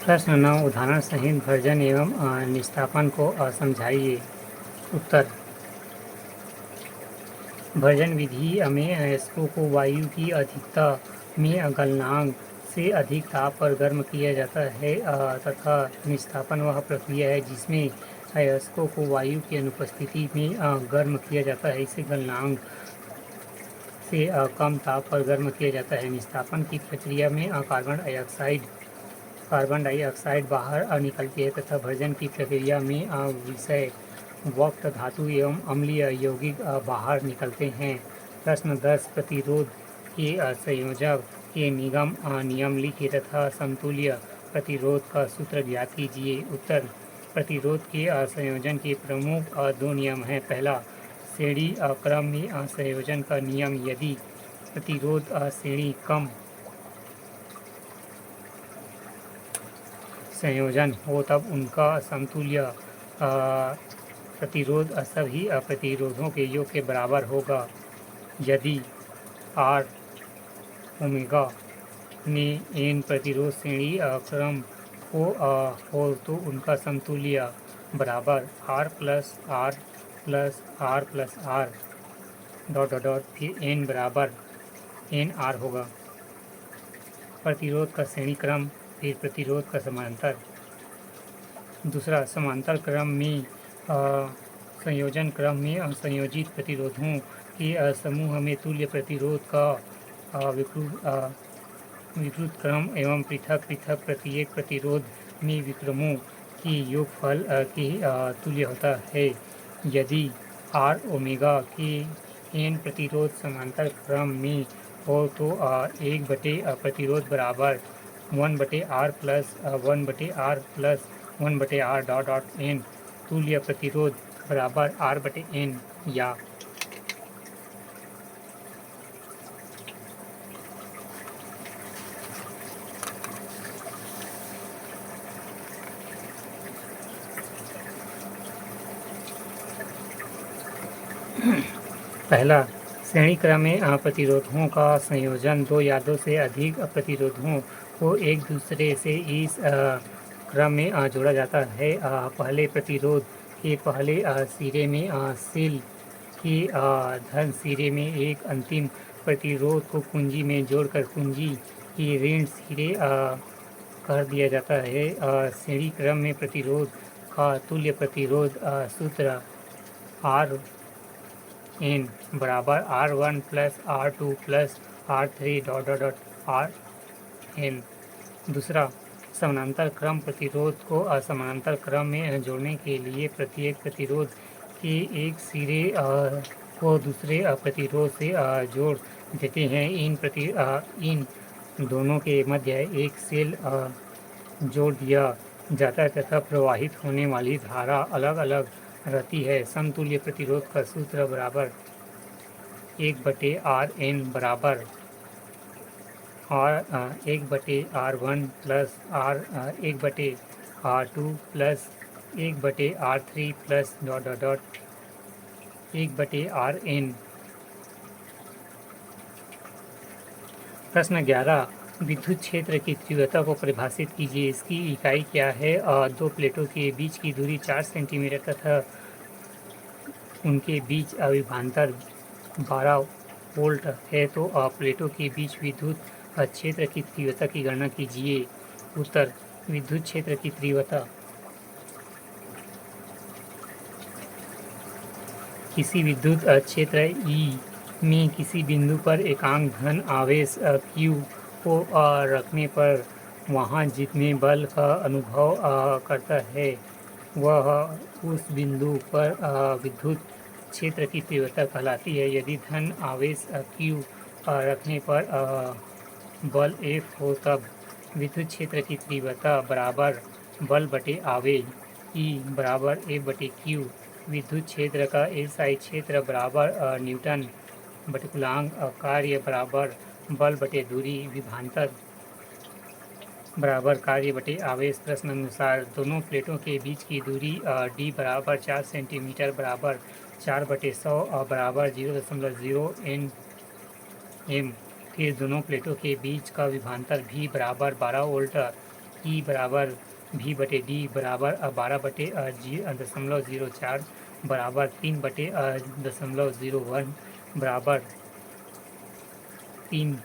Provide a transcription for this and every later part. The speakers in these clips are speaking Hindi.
प्रश्न 9 उदाहरण सहित भर्जन एवं निस्तापन को समझाइए। उत्तर। भर्जन विधि में अयस्कों को वायु की अधिकता में गलनांक से अधिक ताप पर गर्म किया जाता है तथा निस्तापन वह प्रक्रिया है जिसमें अयस्कों को वायु की अनुपस्थिति में गर्म किया जाता है। इसे गलनांक से कम ताप पर गर्म किया जाता है। निस्तापन की प्रक्रिया में कार्बन डाइऑक्साइड बाहर निकलती है तथा भर्जन की प्रक्रिया में विषय वक्त धातु एवं अम्लीय यौगिक बाहर निकलते हैं। प्रश्न 10 प्रतिरोध के संयोजक के नियम लिखिए तथा समतुल्य प्रतिरोध का सूत्र ज्ञात कीजिए। उत्तर। प्रतिरोध के संयोजन के प्रमुख दो नियम हैं। पहला, श्रेणी क्रम में संयोजन का नियम। यदि प्रतिरोध श्रेणी कम संयोजन हो तब उनका समतुल्य प्रतिरोध सभी प्रतिरोधों के योग के बराबर होगा। यदि R ओमेगा में n प्रतिरोध श्रेणी क्रम हो तो उनका समतुल्य बराबर R plus R plus R plus R dot फिर n बराबर NR होगा। प्रतिरोध का श्रेणी क्रम फिर प्रतिरोध का समांतर। दूसरा, समांतर क्रम में संयोजन क्रम में संयोजित प्रतिरोधों के समूह में तुल्य प्रतिरोध का विकृत क्रम एवं पृथक पृथक प्रत्येक प्रतिरोध में विक्रमों की योगफल के तुल्य होता है। यदि R ओमेगा के n प्रतिरोध समांतर क्रम में हो तो 1/, प्रतिरोध बराबर 1/R plus 1/R plus 1/R dot n तुल्य प्रतिरोध बराबर R/n। या पहला, श्रेणी क्रम में प्रतिरोधों का संयोजन दो या दो से अधिक प्रतिरोधों को एक दूसरे से इस क्रम में जोड़ा जाता है। पहले प्रतिरोध के पहले सिरे में सेल के धन सिरे में एक अंतिम प्रतिरोध को कुंजी में जोड़कर कुंजी की ऋण सिरे कर दिया जाता है। श्रेणी क्रम में प्रतिरोध का तुल्य प्रतिरोध सूत्र RN बराबर R1 plus R2 plus R3 dot RN। दूसरा, समानांतर क्रम प्रतिरोध को असमानांतर क्रम में जोड़ने के लिए प्रत्येक प्रतिरोध के एक सिरे को दूसरे प्रतिरोध से जोड़ देते हैं। इन दोनों के मध्य एक सेल जोड़ दिया जाता है तथा प्रवाहित होने वाली धारा अलग अलग रहती है। समतुल्य प्रतिरोध का सूत्र बराबर 1/RN बराबर 1/R1 plus 1/R2 plus 1/R3 plus dot 1/RN। प्रश्न 11 विद्युत क्षेत्र की तीव्रता को परिभाषित कीजिए। इसकी इकाई क्या है? दो प्लेटों के बीच की दूरी 4 सेंटीमीटर तथा उनके बीच विभवांतर 12 वोल्ट है तो प्लेटों के बीच विद्युत क्षेत्र की तीव्रता की गणना कीजिए। उत्तर। विद्युत क्षेत्र की तीव्रता किसी विद्युत क्षेत्र E में किसी बिंदु पर एकांक धन आवेश Q को रखने पर वहाँ जितने बल का अनुभव करता है वह उस बिंदु पर विद्युत क्षेत्र की तीव्रता कहलाती है। यदि धन आवेश Q रखने पर बल F हो तब विद्युत क्षेत्र की तीव्रता बराबर बल बटे आवेश E बराबर F/Q। विद्युत क्षेत्र का SI क्षेत्र बराबर न्यूटन बटे कूलॉम। कार्य बराबर बल बटे दूरी। विभवांतर बराबर कार्य बटे आवेश। प्रश्न अनुसार दोनों प्लेटों के बीच की दूरी D बराबर 4 सेंटीमीटर बराबर 4/100 बराबर 0.0 Nm। फिर दोनों प्लेटों के बीच का विभवांतर V बराबर 12 वोल्ट ई बराबर भी बटे डी बराबर 12/0.04 बराबर 3/0.01 बराबर 3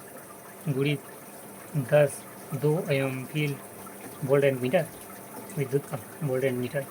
गुणित 10 2 एम्पीयर वोल्ट एंड मीटर विद्युत का वोल्ट एंड मीटर।